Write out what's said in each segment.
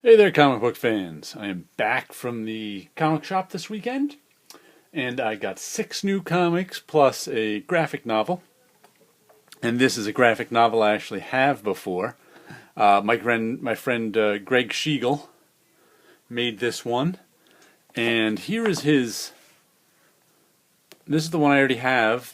Hey there, comic book fans. I am back from the comic shop this weekend, and I got 6 new comics plus a graphic novel. And this is a graphic novel I actually have before. My friend Greg Schiegel made this one, and here is his. This is the one I already have.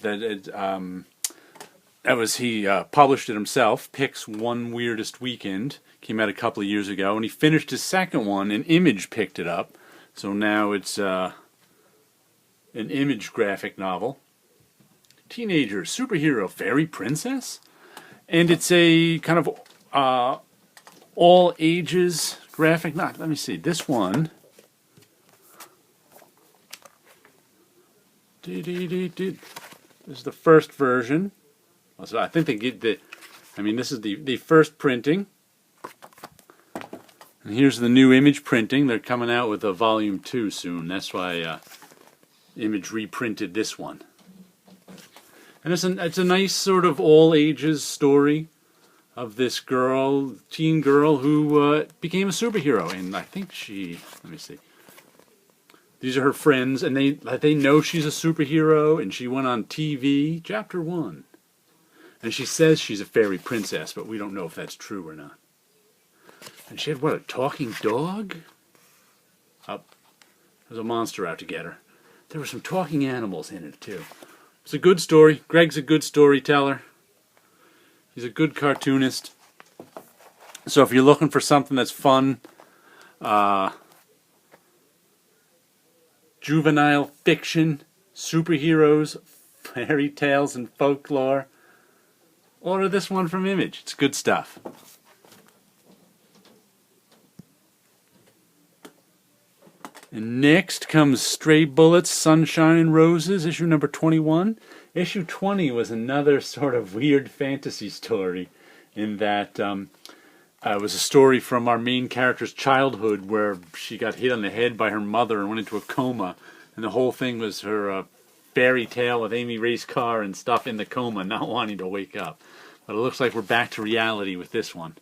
He published it himself. Picks One Weirdest Weekend. Came out a couple of years ago, and he finished his second one, and Image picked it up. So now it's an Image graphic novel. Teenager, superhero, fairy princess? And it's a kind of all ages graphic novel. Let me see, this one. This is the first version. So I think they get this is the first printing. And here's the new Image printing. They're coming out with a volume 2 soon. That's why Image reprinted this one. And it's a nice sort of all ages story of this teen girl who became a superhero. And I think let me see. These are her friends, and they know she's a superhero, and she went on TV, chapter 1. And she says she's a fairy princess, but we don't know if that's true or not. And she had, a talking dog? Oh, there's a monster out to get her. There were some talking animals in it, too. It's a good story. Greg's a good storyteller. He's a good cartoonist. So if you're looking for something that's fun, juvenile fiction, superheroes, fairy tales, and folklore, order this one from Image. It's good stuff. And next comes Stray Bullets, Sunshine and Roses, issue number 21. Issue 20 was another sort of weird fantasy story in that it was a story from our main character's childhood where she got hit on the head by her mother and went into a coma. And the whole thing was her fairy tale with Amy Ray's car and stuff in the coma, not wanting to wake up. But it looks like we're back to reality with this one,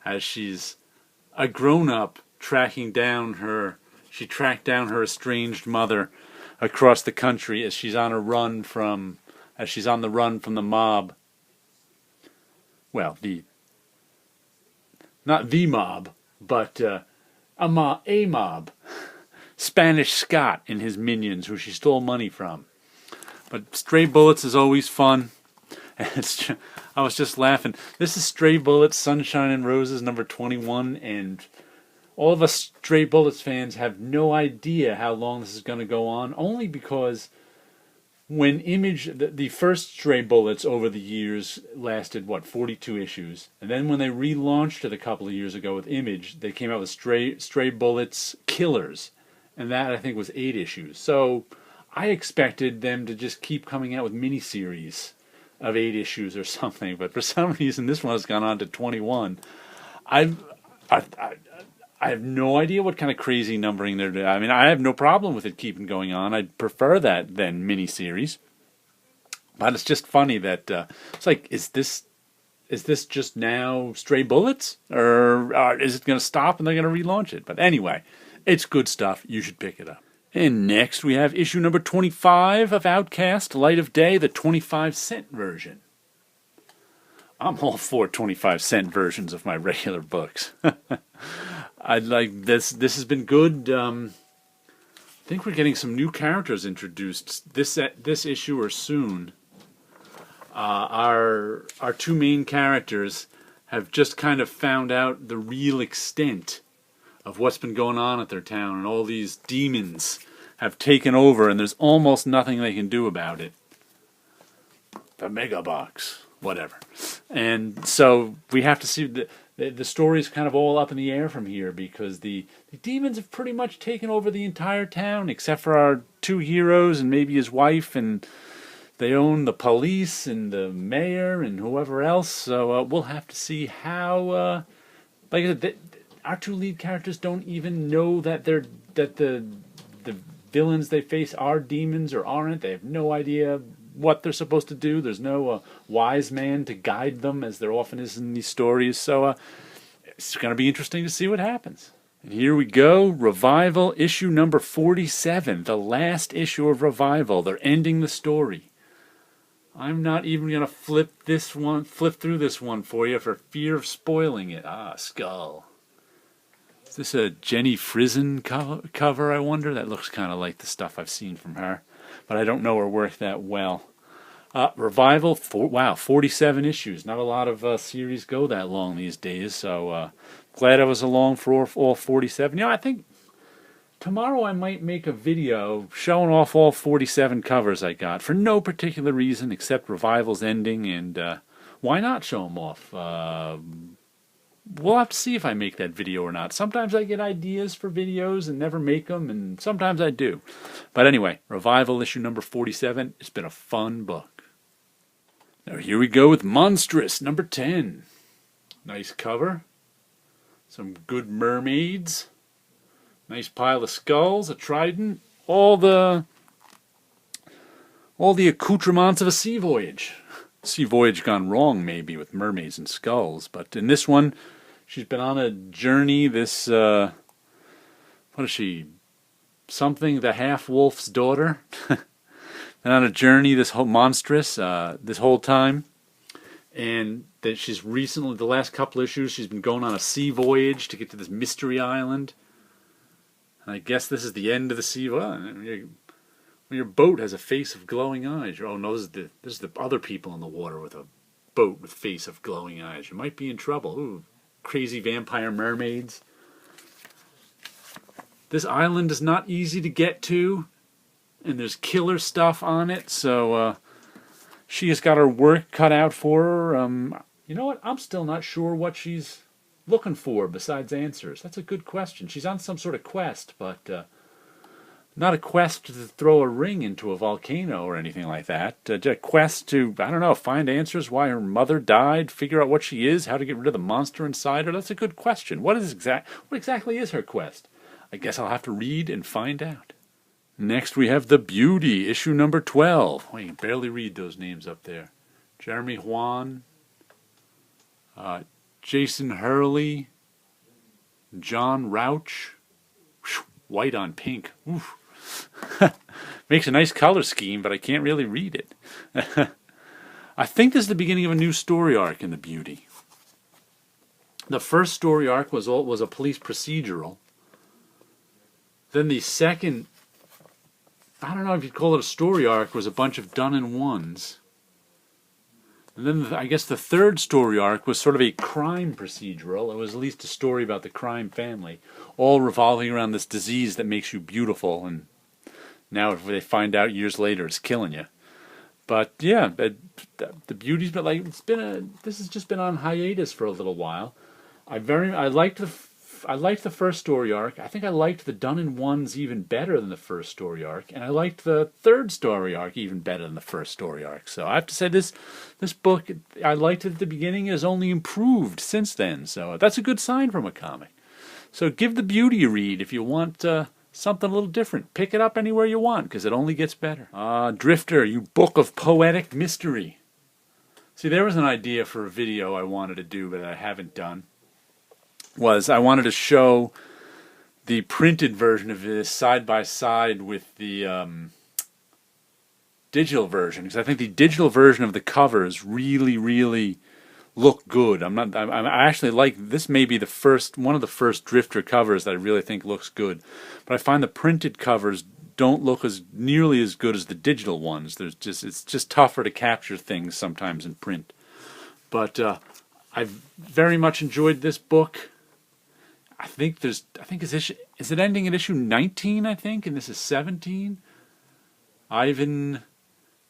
as she's a grown-up She tracked down her estranged mother across the country as she's on the run from the mob. Well, not the mob, but a mob. Spanish Scott and his minions, who she stole money from. But Stray Bullets is always fun. I was just laughing. This is Stray Bullets, Sunshine and Roses, number 21, and all of us Stray Bullets fans have no idea how long this is going to go on, only because when Image, the first Stray Bullets over the years lasted, 42 issues. And then when they relaunched it a couple of years ago with Image, they came out with Stray Bullets Killers. And that, I think, was 8 issues. So I expected them to just keep coming out with miniseries of 8 issues or something. But for some reason, this one has gone on to 21. I have no idea what kind of crazy numbering they're doing. I mean, I have no problem with it keeping going on. I'd prefer that than miniseries. But it's just funny that it's like, is this just now Stray Bullets? Or is it going to stop and they're going to relaunch it? But anyway, it's good stuff. You should pick it up. And next we have issue number 25 of Outcast, Light of Day, the 25-cent version. I'm all for 25-cent versions of my regular books. I like this. This has been good. I think we're getting some new characters introduced this issue or soon. Our 2 main characters have just kind of found out the real extent of what's been going on at their town, and all these demons have taken over, and there's almost nothing they can do about it. The Mega Box, whatever. And so we have to see the story is kind of all up in the air from here, because the demons have pretty much taken over the entire town, except for our 2 heroes and maybe his wife, and they own the police and the mayor and whoever else. So we'll have to see how. Like I said, our 2 lead characters don't even know that the villains they face are demons or aren't. They have no idea what they're supposed to do. There's no wise man to guide them, as there often is in these stories. So it's going to be interesting to see what happens. And here we go, Revival issue number 47, the last issue of Revival. They're ending the story. I'm not even going to flip through this one for you for fear of spoiling it. Skull. Is this a Jenny Frison cover, I wonder? That looks kind of like the stuff I've seen from her, but I don't know her work that well. Revival, wow, 47 issues. Not a lot of series go that long these days, so glad I was along for all 47. I think tomorrow I might make a video showing off all 47 covers I got for no particular reason except Revival's ending, and why not show them off? We'll have to see if I make that video or not. Sometimes I get ideas for videos and never make them, and sometimes I do. But anyway, Revival issue number 47. It's been a fun book. Now here we go with Monstrous number 10. Nice cover. Some good mermaids. Nice pile of skulls, a trident. All the accoutrements of a sea voyage. Sea voyage gone wrong maybe with mermaids and skulls, but in this one she's been on a journey. This what is she, something the half-wolf's daughter? Been on a journey, this whole Monstrous this whole time, and that she's recently, the last couple issues, she's been going on a sea voyage to get to this mystery island, and I guess this is the end of the sea. When your boat has a face of glowing eyes, oh no, this is the other people in the water with a boat with face of glowing eyes. You might be in trouble. Ooh, crazy vampire mermaids. This island is not easy to get to, and there's killer stuff on it, so she has got her work cut out for her. You know what? I'm still not sure what she's looking for besides answers. That's a good question. She's on some sort of quest, but not a quest to throw a ring into a volcano or anything like that. A quest to, I don't know, find answers why her mother died, figure out what she is, how to get rid of the monster inside her. That's a good question. What exactly is her quest? I guess I'll have to read and find out. Next we have The Beauty, issue number 12. Oh, you can barely read those names up there. Jeremy Juan, Jason Hurley, John Rauch. White on pink. Oof. Makes a nice color scheme, but I can't really read it. I think this is the beginning of a new story arc in The Beauty. The first story arc was a police procedural. Then the second, I don't know if you'd call it a story arc, was a bunch of done-in-ones. And then I guess the third story arc was sort of a crime procedural. It was at least a story about the crime family, all revolving around this disease that makes you beautiful, and now if they find out years later it's killing you. But yeah, The Beauty's been like, this has just been on hiatus for a little while. I liked the first story arc. I think I liked the done-in-ones even better than the first story arc, and I liked the third story arc even better than the first story arc. So I have to say this book, I liked it at the beginning, has only improved since then. So that's a good sign from a comic. So give The Beauty a read if you want something a little different. Pick it up anywhere you want, because it only gets better. Drifter, you book of poetic mystery. See, there was an idea for a video I wanted to do, but I haven't done. I wanted to show the printed version of this side by side with the digital version, because I think the digital version of the covers really, really look good. I actually like this. May be one of the first Drifter covers that I really think looks good, but I find the printed covers don't look nearly as good as the digital ones. It's just tougher to capture things sometimes in print. But I've very much enjoyed this book. I think is it ending at issue 19, I think, and this is 17. Ivan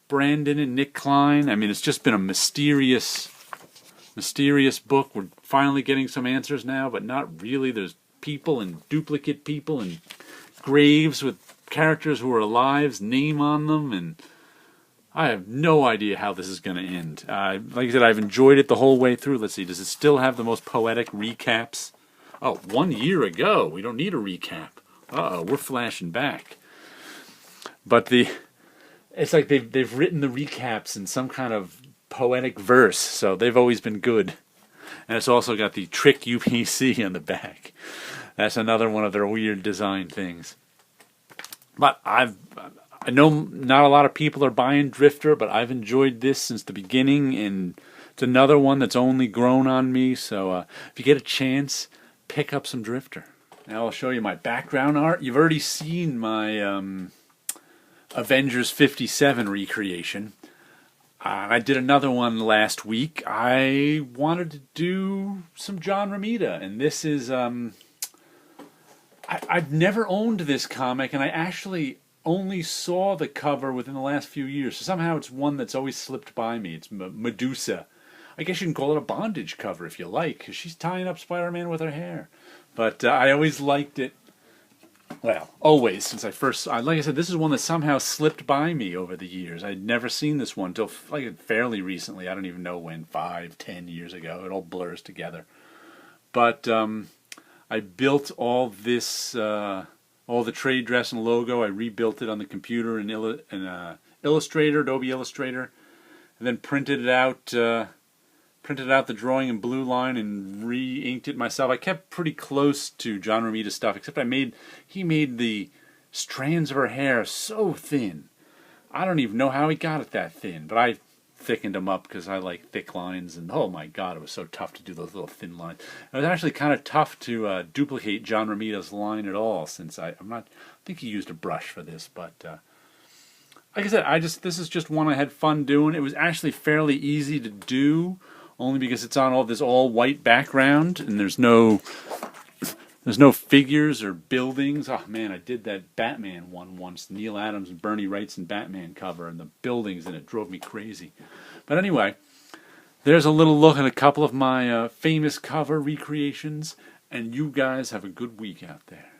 Brandon and Nick Klein. I mean, it's just been a mysterious book. We're finally getting some answers now, but not really. There's people and duplicate people and graves with characters who are alive's name on them, and I have no idea how this is going to end. Like I said, I've enjoyed it the whole way through. Let's see, does it still have the most poetic recaps? Oh, 1 year ago. We don't need a recap. Uh-oh, we're flashing back. But it's like they've written the recaps in some kind of poetic verse, so they've always been good. And it's also got the Trick UPC on the back. That's another one of their weird design things. But I know not a lot of people are buying Drifter, but I've enjoyed this since the beginning, and it's another one that's only grown on me. So if you get a chance, pick up some Drifter. Now I'll show you my background art. You've already seen my Avengers 57 recreation. I did another one last week. I wanted to do some John Romita, and this is I've never owned this comic, and I actually only saw the cover within the last few years. So somehow it's one that's always slipped by me. It's Medusa. I guess you can call it a bondage cover if you like, because she's tying up Spider-Man with her hair. But I always liked it. Well, always, since I first... like I said, this is one that somehow slipped by me over the years. I'd never seen this one until fairly recently. I don't even know when, 5, 10 years ago. It all blurs together. But I built all this, all the trade dress and logo. I rebuilt it on the computer in Illustrator, Adobe Illustrator, and then printed it out the drawing in Blue Line and re-inked it myself. I kept pretty close to John Romita stuff, except he made the strands of her hair so thin. I don't even know how he got it that thin, but I thickened them up because I like thick lines, and oh my god, it was so tough to do those little thin lines. It was actually kind of tough to duplicate John Romita's line at all, since I think he used a brush for this, but like I said, this is just one I had fun doing. It was actually fairly easy to do, only because it's on all this all-white background, and there's no figures or buildings. Oh man, I did that Batman one once, Neil Adams and Bernie Wrightson Batman cover, and the buildings in it drove me crazy. But anyway, there's a little look at a couple of my famous cover recreations, and you guys have a good week out there.